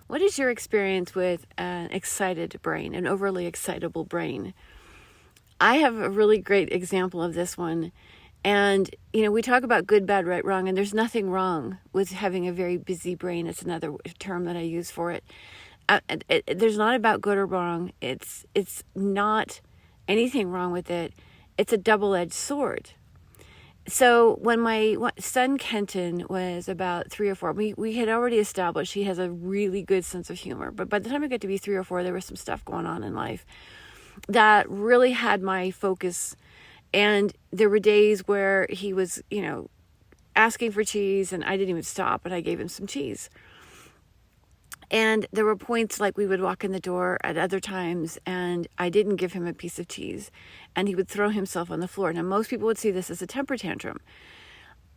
What is your experience with an excited brain, an overly excitable brain? I have a really great example of this one. And, we talk about good, bad, right, wrong, and there's nothing wrong with having a very busy brain. It's another term that I use for it. There's not about good or wrong. It's not anything wrong with it. It's a double-edged sword. So when my son Kenton was about 3 or 4, we had already established he has a really good sense of humor. But by the time I got to be 3 or 4, there was some stuff going on in life that really had my focus. And there were days where he was, asking for cheese, and I didn't even stop, and I gave him some cheese. And there were points like we would walk in the door at other times and I didn't give him a piece of cheese and he would throw himself on the floor. Now, most people would see this as a temper tantrum.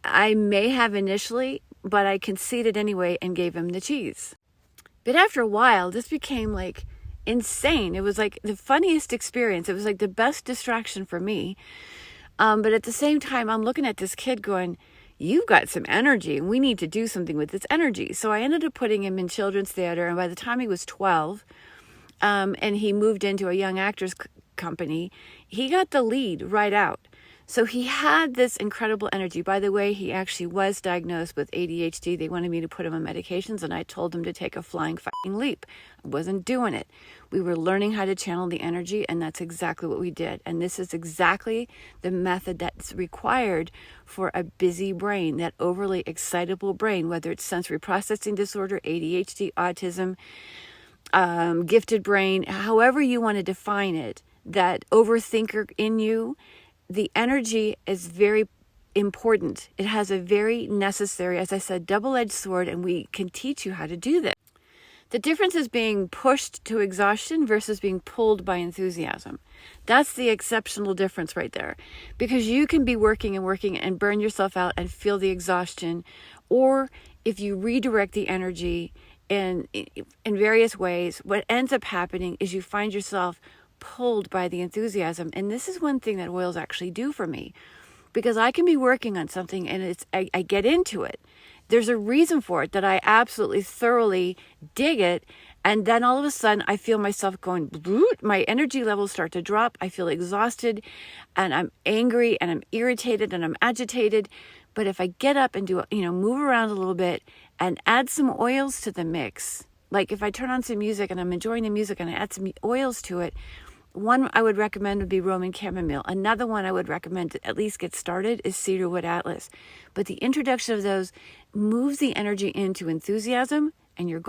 I may have initially, but I conceded anyway and gave him the cheese. But after a while, this became like insane. It was like the funniest experience. It was like the best distraction for me. But at the same time, I'm looking at this kid going, you've got some energy and we need to do something with this energy. So I ended up putting him in children's theater. And by the time he was 12, and he moved into a young actors company, he got the lead right out. So he had this incredible energy. By the way, he actually was diagnosed with ADHD. They wanted me to put him on medications and I told him to take a flying fucking leap. I wasn't doing it. We were learning how to channel the energy and that's exactly what we did. And this is exactly the method that's required for a busy brain, that overly excitable brain, whether it's sensory processing disorder, ADHD, autism, gifted brain, however you want to define it, that overthinker in you. The energy is very important. It has a very necessary, as I said, double-edged sword, and we can teach you how to do this. The difference is being pushed to exhaustion versus being pulled by enthusiasm. That's the exceptional difference right there. Because you can be working and burn yourself out and feel the exhaustion. Or if you redirect the energy in various ways, what ends up happening is you find yourself pulled by the enthusiasm. And this is one thing that oils actually do for me, because I can be working on something and I get into it. There's a reason for it that I absolutely thoroughly dig it. And then all of a sudden I feel myself going, my energy levels start to drop. I feel exhausted and I'm angry and I'm irritated and I'm agitated. But if I get up and do, move around a little bit and add some oils to the mix, like if I turn on some music and I'm enjoying the music and I add some oils to it, one I would recommend would be Roman chamomile. Another one I would recommend to at least get started is cedarwood atlas. But the introduction of those moves the energy into enthusiasm and you're